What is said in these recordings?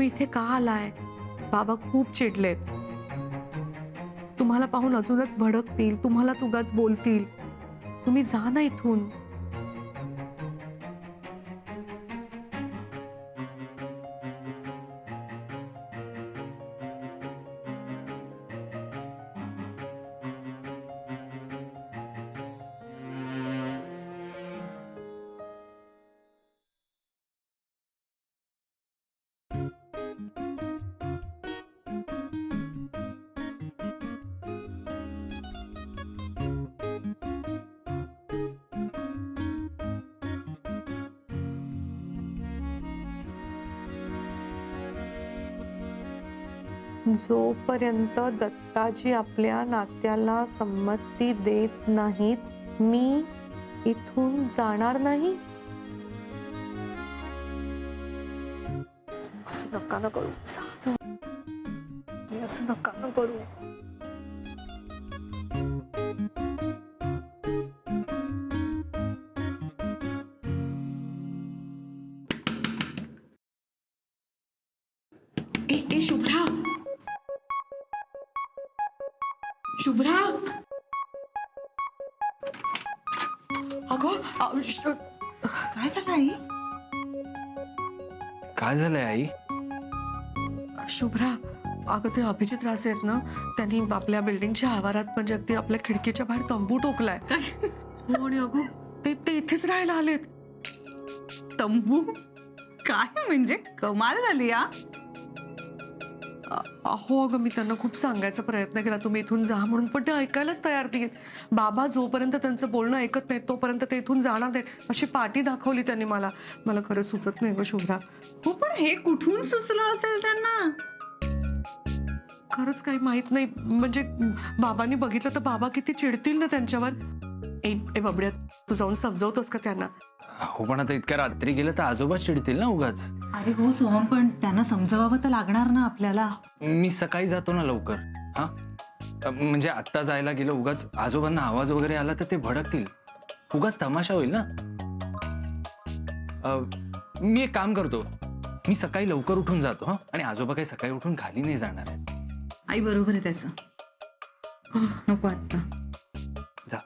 तुम्ही इथे का आलाय? बाबा खूप चिडलेत. तुम्हाला पाहून अजूनच भडकतील, तुम्हालाच उगाच बोलतील. तुम्ही जा ना इथून. जोपर्यंत दत्ताजी आपल्या नात्याला संमती देत नाहीत, मी इथून जाणार नाही. असं नका ना करू. असं नका ना करू. ए शुभ्रा, शुभ्रा, अगं काय झालं आई? काय झालंय आई? शुभ्रा, अगं ते अभिजित राजे आहेत ना, त्यांनी आपल्या बिल्डिंगच्या आवारात म्हणजे अगदी आपल्या खिडकीच्या बाहेर तंबू टोकलाय. हो, आणि अगं ते इथेच राहायला आलेत. तंबू? काय म्हणजे कमाल झाली या. हो अगं, मी त्यांना खूप सांगायचा प्रयत्न केला तुम्ही इथून जा म्हणून, पण ते ऐकायलाच तयार नाहीत. बाबा जोपर्यंत त्यांचं बोलणं ऐकत नाहीत तोपर्यंत ते इथून जाणार नाहीत अशी पाठी दाखवली त्यांनी मला. मला खरं सुचत नाही गं शुभ्रा. हो, पण हे कुठून सुचलं असेल त्यांना? खरंच काही माहित नाही. म्हणजे बाबांनी बघितलं तर बाबा किती चिडतील ना त्यांच्यावर. ए बाबड्या, तू जाऊन समजवतोस का त्यांना? हो, पण आता इतक्या रात्री गेलं तर आजोबा चिडतील ना उगाच. अरे हो सोहम, पण त्यांना समजवावं तर लागणार ना आपल्याला. मी सकाळी जातो ना लवकर. हा, म्हणजे आत्ता जायला गेलं उगाच आजोबांना आवाज वगैरे आला तर ते भडकतील. उगाच तमाशा होईल ना. मी एक काम करतो, मी सकाळी लवकर उठून जातो. हा, आणि आजोबा काही सकाळी उठून खाली नाही जाणार आहेत. आई बरोबर आहे त्याचं. नको आता. जा.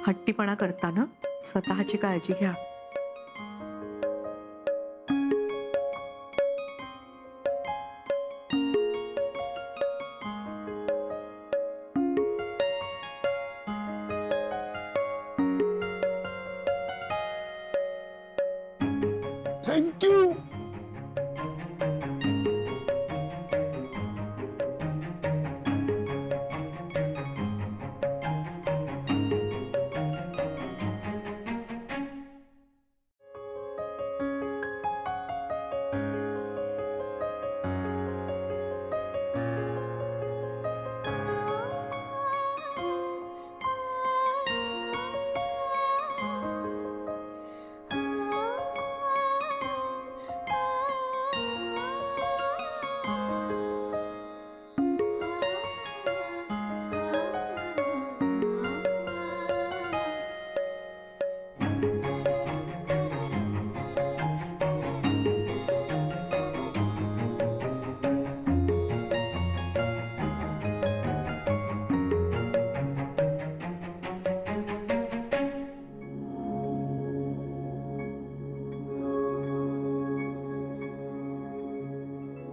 हट्टीपणा करताना स्वतःची काळजी घ्या. थँक्यू.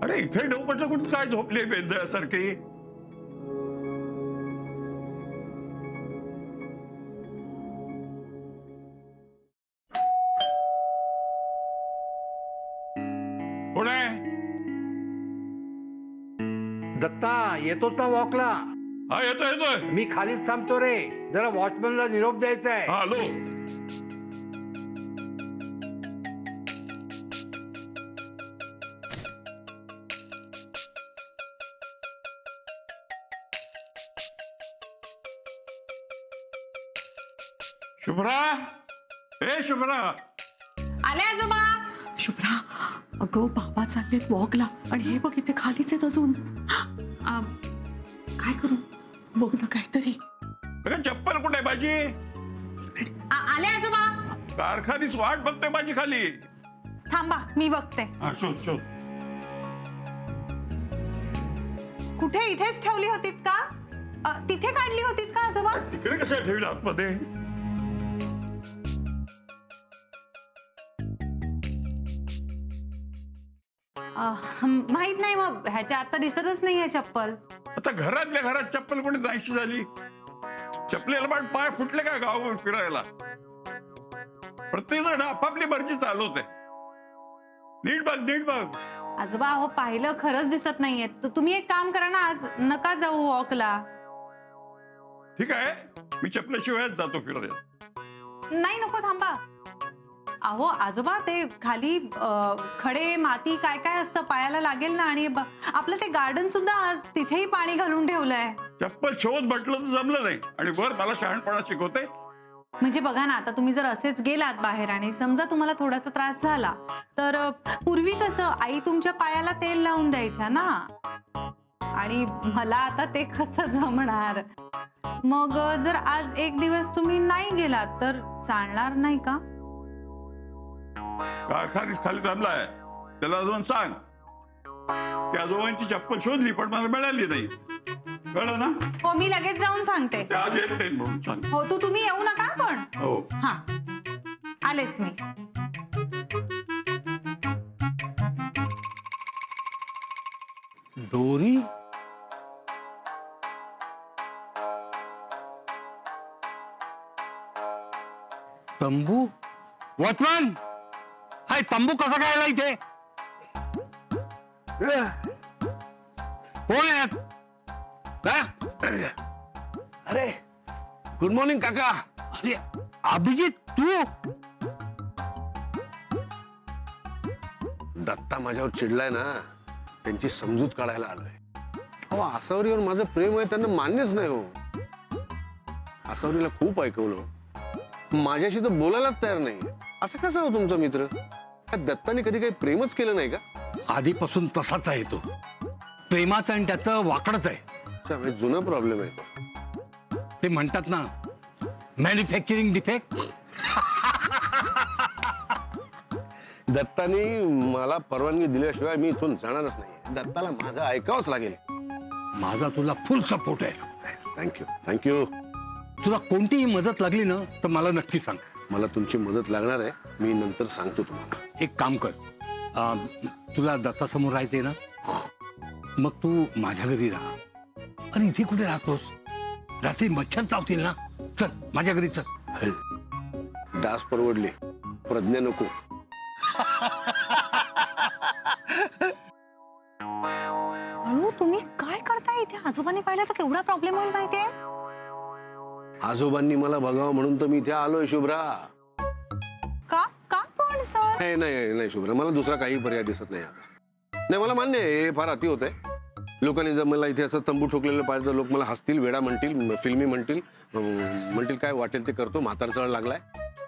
अरे इथे डोपटलं कुठं काय झोपली बेंदळ्यासारखी? कोण आहे? दत्ता येतोच ना वॉकला. हा येतोय येतोय. मी खालीच थांबतो रे, जरा वॉचमॅनला निरोप द्यायचा आहे. हा आलो. शुभ्रा, ए शुभ्रा. आले आजोबा. शुभ्रा, अगं बाबा चाललेत वॉकला आणि हे बघ इथे खालीच आहेत अजून. काय करू? बघ ना काहीतरी. अगं चप्पल कुठे आहे माझी? आले आजोबा. कारखानीच वाट बघतोय माझी खाली. थांबा मी बघते. हा शोध शोध. कुठे इथेच ठेवली होतीत का? तिथे काढली होतीत का आजोबा? तिकडे कशा ठेवली आतमध्ये? माहित नाही, मग ह्याच्या आता दिसतच नाहीये चप्पल. आता घरातल्या घरात चप्पल कोणी नाहीशी झाली. चपलेला पण पाय फुटले का गावावर फिरायला? प्रत्येक जण आपापली मर्जी चालवते. नीट बघ नीट बघ. आजोबा अहो पाहिलं खरंच दिसत नाहीये. तुम्ही एक काम करा ना, आज नका जाऊ वॉकला. ठीक आहे, मी चपल्याशिवायच जातो फिरायला. नाही नको, थांबा. अहो आजोबा ते खाली खडे माती काय काय असतं, पायाला लागेल ना. आणि आपलं ते गार्डन सुद्धा आज तिथेही पाणी घालून ठेवलंय. चप्पल शोध म्हटलं तर जमलं नाही आणि वर मला शहाणपणा शिकवते. म्हणजे बघा ना, आता तुम्ही जर असेच गेलात बाहेर आणि समजा तुम्हाला थोडासा त्रास झाला तर पूर्वी कसं आई तुमच्या पायाला तेल लावून द्यायच्या ना. आणि मला आता ते कसं जमणार? मग जर आज एक दिवस तुम्ही नाही गेलात तर चालणार नाही का? कारखानीच खाली थांबलाय, त्याला जाऊन सांग. त्या आजोबांची चप्पल शोधली पण मला मिळाली नाही. कळलं ना? हो मी लगेच जाऊन सांगते. ते आज येत नाही म्हणून सांग. हो तुम्ही येऊ नका पण. हो. हा आलेच मी. दोरी तंबू. वॉचमॅन, हाय तंबू कसा काय आला इथे? कोण आहेत? अरे गुड मॉर्निंग काका. अरे अभिजित तू? दत्ता माझ्यावर चिडलाय ना, त्यांची समजूत काढायला आलोय. अहो आसावरीवर माझं प्रेम आहे त्यांना मान्यच नाही हो. आसावरीला खूप ऐकवलं, माझ्याशी तर बोलायलाच तयार नाही. असं कसं हो तुमचा मित्र? दत्ताने कधी काही प्रेमच केलं नाही का? आधीपासून तसाच आहे तो. प्रेमाचं आणि त्याचं वाकडच आहे. अच्छा, म्हणजे जुना प्रॉब्लेम आहे तो. ते म्हणतात ना, मॅन्युफॅक्चरिंग डिफेक्ट. दत्ताने मला परवानगी दिल्याशिवाय मी इथून जाणारच नाही. दत्ताला माझं ऐकावंच लागेल. माझा तुला फुल सपोर्ट आहे. Thank you thank you. तुला कोणतीही मदत लागली ना तर मला नक्की सांग. मला तुमची मदत लागणार आहे, मी नंतर सांगतो तुम्हाला. एक काम कर, तुला दत्तासमोर राहायचंय ना, मग तू माझ्या घरी राहा. अरे इथे कुठे राहतोस? रात्री मच्छर चावतील ना. चल माझ्या घरी चल. डास परवडले, प्रज्ञा नको. हळू, तुम्ही काय करताय इथे? आजोबांनी पाहिलं तर केवढा प्रॉब्लेम होईल माहितीये. आजोबांनी मला बघावं म्हणून तर मी इथे आलोय शुभ्रा. का का पण सर? नाही नाही नाही शुभ्रा, मला दुसरा काही पर्याय दिसत नाही आता. नाही मला मान्य आहे हे फार अति होत आहे. लोकांनी जर मला इथे असं तंबू ठोकलेलं पाहिजे तर लोक मला हसतील, वेडा म्हणतील, फिल्मी म्हणतील, म्हणतील काय वाटेल ते करतो, म्हातार चढ लागलाय.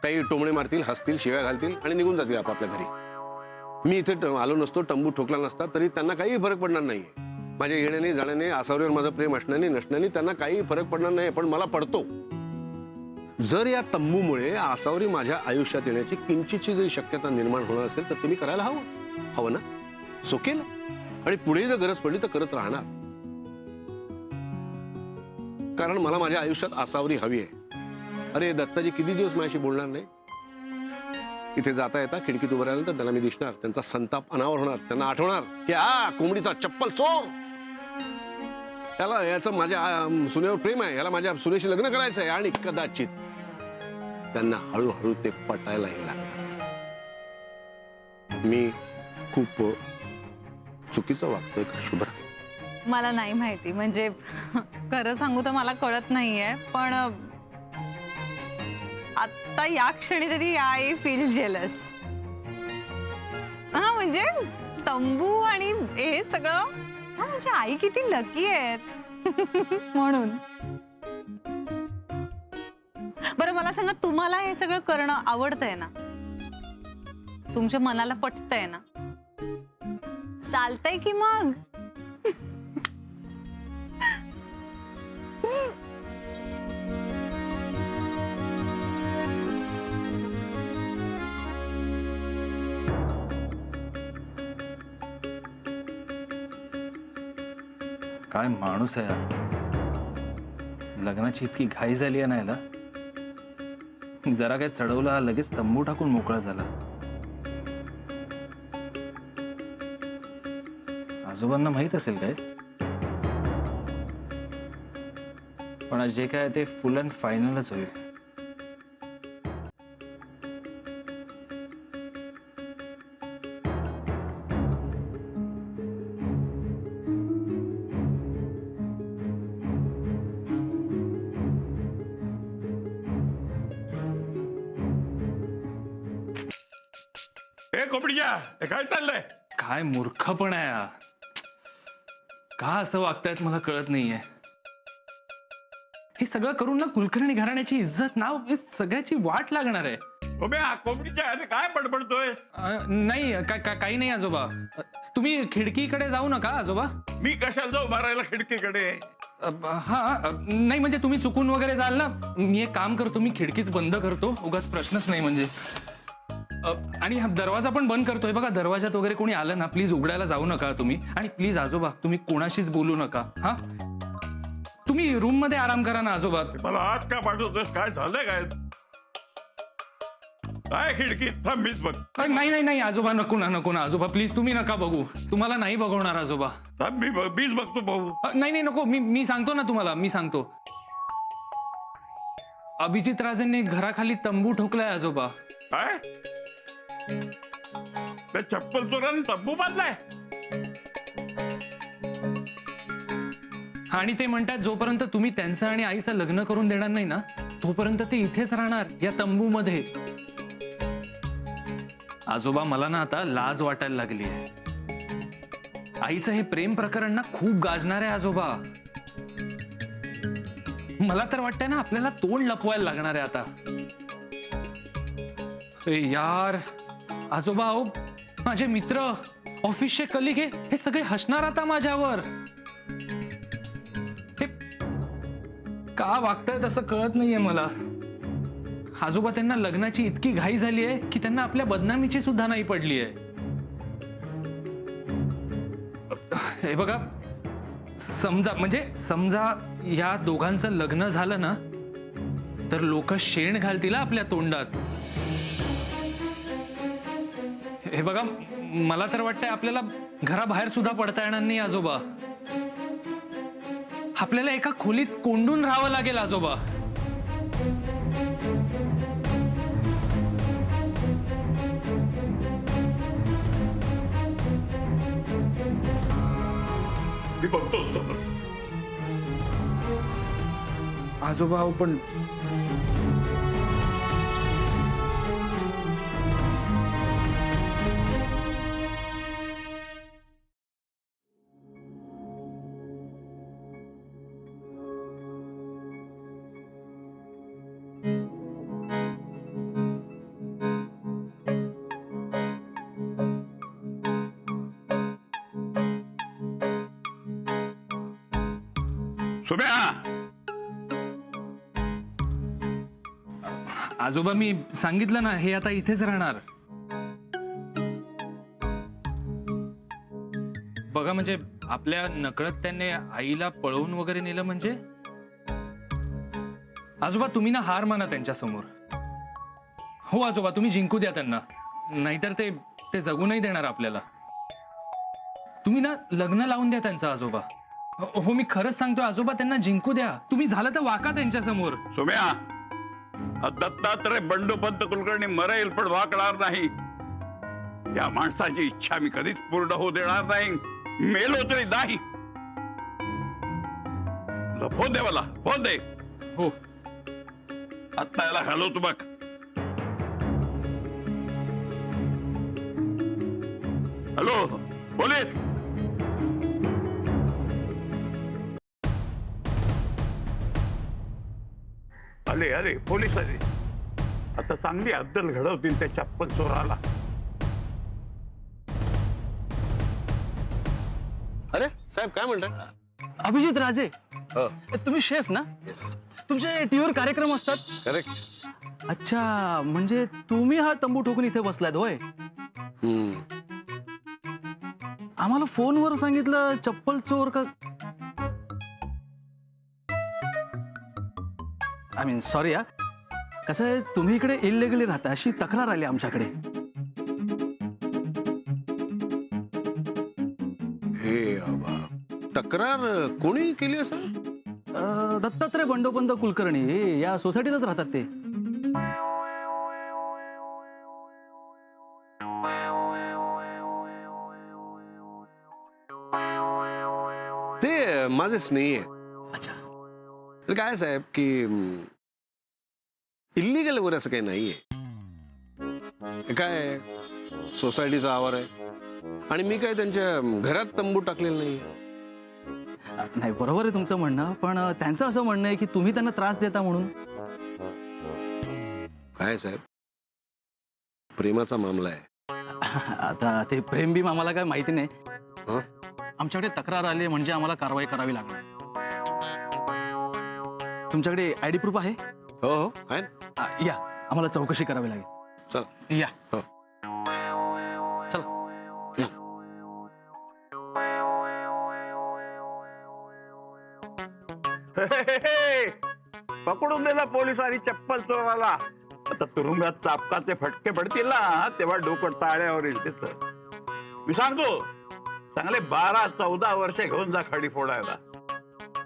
काही टोमणे मारतील, हसतील, शिव्या घालतील आणि निघून जातील आपापल्या घरी. मी इथे आलो नसतो, तंबू ठोकला नसता तरी त्यांना काही फरक पडणार नाहीये. माझ्या येण्याने जाण्याने, आसावरीवर माझं प्रेम असण्याने नसण्याने त्यांना काही फरक पडणार नाही, पण मला पडतो. जर या तंबूमुळे आसावरी माझ्या आयुष्यात येण्याची किंचितची जरी शक्यता निर्माण होणार असेल तर तुम्ही करायला हवं ना. सो केलं, आणि पुढे जर गरज पडली तर करत राहणार. कारण मला माझ्या आयुष्यात आसावरी हवी आहे. अरे दत्ताजी किती दिवस माझ्याशी बोलणार नाही? इथे जाता येता खिडकीत उभं राहिल्यानंतर त्यांना मी दिसणार, त्यांचा संताप अनावर होणार, त्यांना आठवणार की कोंबडीचा चप्पल चोर, त्याला याचं माझ्या सुनेवर प्रेम आहे, याला माझ्या सुनेशी लग्न करायचं आहे, आणि कदाचित त्यांना हळूहळू ते पटायला लागणार. मी खूप चुकीचं वागतोय का शुभ्रा? मला नाही माहिती, म्हणजे खरं सांगू तर मला कळत नाहीये, पण आता या क्षणी तरी आय फील जेलस. हा म्हणजे तंबू आणि हे सगळं, हा म्हणजे आई किती लकी आहेत म्हणून. बरं मला सांगा, तुम्हाला हे सगळं करणं आवडतंय ना? तुमच्या मनाला पटतंय ना? चालतंय की मग? काय माणूस आहे हा. लग्नाची इतकी घाई झाली आहे ना याला. जरा काय चढवलं हा लगेच तंबू टाकून मोकळा झाला. आजोबांना माहित असेल काय, पण आज जे काय ते फुल अँड फायनलच होईल. ए कोंबडीच्या, हे काय चाललंय? काय मूर्खपण आहे हा. का असं वागतायत मला कळत नाहीये. हे सगळं करून ना कुलकर्णी घराण्याची इज्जत, नाव, हे सगळ्याची वाट लागणार आहे. कोंबडीच्या, अरे काय बडबडतोयस? नाही काही नाही आजोबा. तुम्ही खिडकीकडे जाऊ नका आजोबा. मी कशाला जाऊ मारायला खिडकीकडे? हा नाही म्हणजे तुम्ही चुकून वगैरे जाल ना. मी एक काम करतो, मी खिडकीच बंद करतो, उगाच प्रश्नच नाही म्हणजे. आणि हा दरवाजा पण बंद करतोय बघा. दरवाजात वगैरे कोणी आलं ना प्लीज उघडायला जाऊ नका तुम्ही. आणि प्लीज आजोबा तुम्ही कोणाशीच बोलू नका. हा तुम्ही रूम मध्ये आराम करा ना आजोबा. मला आत का पाठवतोस? काय झालंय काय? काय खिडकीत थांबीच बघ. नाही आजोबा, नको ना आजोबा प्लीज. तुम्ही नका बघू, तुम्हाला नाही बघवणार आजोबा. थांब, बीज बघतो भाऊ. नाही नको, मी सांगतो ना तुम्हाला, मी सांगतो. अभिजित राजेंनी घराखाली तंबू ठोकलाय आजोबा. काय? त्या चप्पल चोराने तंबू बांधलाय? आणि ते म्हणतात जोपर्यंत तुम्ही त्यांचं आणि आईचं लग्न करून देणार नाही ना तोपर्यंत ते इथेच राहणार या तंबू मध्ये. आजोबा मला ना आता लाज वाटायला लागली आहे. आईचं हे प्रेम प्रकरण ना खूप गाजणार आहे आजोबा. मला तर वाटतंय ना आपल्याला तोंड लपवायला लागणार आहे आता. यार आजोबा, अहो माझे मित्र, ऑफिसचे कलिग, हे सगळे हसणार आता माझ्यावर. हे का वागतायत असं कळत नाहीये मला. आजोबा त्यांना लग्नाची इतकी घाई झाली आहे की त्यांना आपल्या बदनामीची सुद्धा नाही पडली आहे. हे बघा, समजा या दोघांचं लग्न झालं ना तर लोक शेण घालतील आपल्या तोंडात. हे बघा, मला तर वाटतंय आपल्याला घराबाहेर सुद्धा पडता येणार नाही आजोबा. आपल्याला एका खोलीत कोंडून राहावं लागेल आजोबा. मी बघतोच. आजोबा पण सुम्या, आजोबा मी सांगितलं ना हे आता इथेच राहणार. बघा म्हणजे आपल्या नकळत त्याने आईला पळवून वगैरे नेलं म्हणजे. आजोबा तुम्ही ना हार माना त्यांच्या समोर. हो आजोबा, तुम्ही जिंकू द्या त्यांना, नाहीतर ते ते जगू नाही देणार आपल्याला. तुम्ही ना लग्न लावून द्या त्यांचं आजोबा. हो मी खरंच सांगतोय आजोबा, त्यांना जिंकू द्या. तुम्ही झालं तर वाका त्यांच्या समोर. सोम्या, दत्तात्रय बंडोपंत कुलकर्णी मरेल पण वाकणार नाही. या माणसाची इच्छा मी कधीच पूर्ण होऊ देणार नाही. मेलो तरी नाही. फोन दे मला, फोन दे. हो आत्ता याला घालवतो बघ. Hello police. आले आले पोलीस आले. आता चांगली अद्दल घडवतील त्या चप्पल चोराला. अरे साहेब काय म्हणताय? अभिजित राजे, हो तुम्ही शेफ ना? येस तुमचे टीव्हीवर कार्यक्रम असतात? करेक्ट. अच्छा, म्हणजे तुम्ही हा तंबू ठोकून इथे बसलात होय? आम्हाला फोनवर सांगितलं चप्पल चोर का. आय मीन सॉरी हा. कसं आहे, तुम्ही इकडे इलिगली राहता अशी तक्रार आली आमच्याकडे. हे तक्रार कोणी केली असं? दत्तात्रय बंडोपंत कुलकर्णी हे या सोसायटीतच राहतात ते. ते माझे स्नेही आहे. अच्छा, तर काय साहेब की इल्लीगल वगैरे असं काही नाहीये. हे काय सोसायटीचा आवार आहे आणि मी काय त्यांच्या घरात तंबू टाकलेला नाहीये. नाही बरोबर आहे तुमचं म्हणणं, पण त्यांचं असं म्हणणं आहे की तुम्ही त्यांना त्रास देता म्हणून. काय साहेब, प्रेमाचा मामला आहे. आता ते प्रेम बीम आम्हाला काय माहिती नाही. हं? आमच्याकडे तक्रार आली म्हणजे आम्हाला कारवाई करावी लागणार. तुमच्याकडे आयडी प्रूफ आहे? हो हो आहे ना. या, आम्हाला चौकशी करावी लागेल. चला या हो. चला. पकडून दिला पोलिसांनी चप्पल चोराला. आता तुरुंगात चापकाचे फटके पडतील ना, तेव्हा डोकं टाळ्यावर येईल त्याच. मी सांगतो, चांगले 12-14 वर्षे घेऊन जा खडी फोडायला.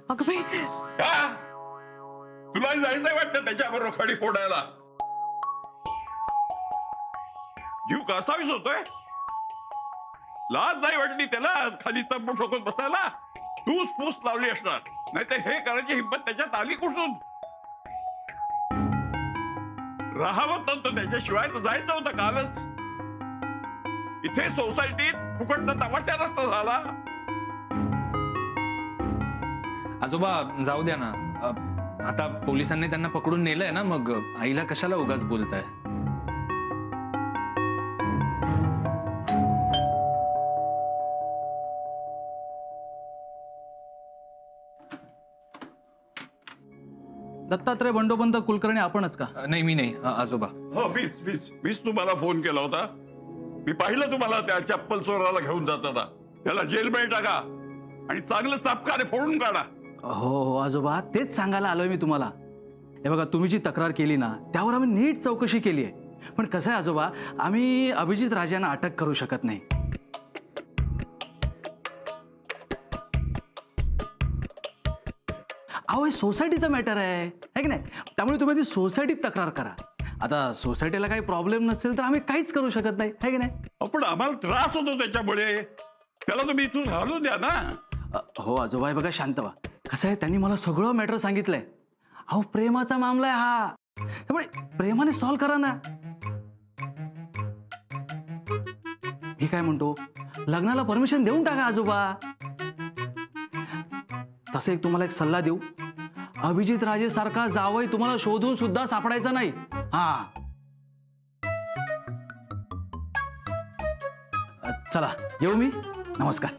अगं बाई, का? तुला जायचंय वाटतं त्याच्याबरोबर खडी फोडायला? जीव कसावीस होतोय. लाज नाही वाटली त्याला खाली तंबू ठोकत बसायला? तूच पूस लावली असणार, नाहीतर हे करायची हिंमत त्याच्यात आली कुठून? राहावं नव्हतं त्याच्याशिवाय तर जायचं होतं कालच. इथे सोसायटीत फुकटचा तमाशा नसता झाला. आजोबा जाऊ द्या ना. आता पोलिसांनी त्यांना पकडून नेलंय ना, मग आईला कशाला उगाच बोलताय. दत्तात्रय बंडोपंत कुलकर्णी आपणच का? नाही मी नाही आजोबा. हो मीच तुम्हाला फोन केला होता. मी पाहिलं तुम्हाला त्या चप्पल चोराला घेऊन जाताना. त्याला जेलमध्ये टाका आणि चांगलं चापकाने फोडून काढा. हो आजोबा, तेच सांगायला आलोय मी तुम्हाला. हे बघा, तुम्ही जी तक्रार केली ना त्यावर आम्ही नीट चौकशी केली आहे. पण कसं आहे आजोबा, आम्ही अभिजित राजांना अटक करू शकत नाही. अहो हे सोसायटीचा मॅटर आहे की नाही? त्यामुळे तुम्ही ती सोसायटीत तक्रार करा. आता सोसायटीला काही प्रॉब्लेम नसेल तर आम्ही काहीच करू शकत नाही, है की नाही? पण आम्हाला त्रास होतो त्याच्यामुळे. त्याला तुम्ही इथून घालू द्या ना. हो आजोबा, हे बघा शांत व्हा. कसं आहे, त्यांनी मला सगळं मॅटर सांगितलंय. अहो प्रेमाचा मामला आहे हा, त्यामुळे प्रेमाने सॉल्व्ह करा ना. मी काय म्हणतो, लग्नाला परमिशन देऊन टाका आजोबा. तसं तुम्हाला एक सल्ला देऊ, अभिजित राजे सारखा जावई तुम्हाला शोधून सुद्धा सापडायचा नाही. हा चला येऊ मी. नमस्कार.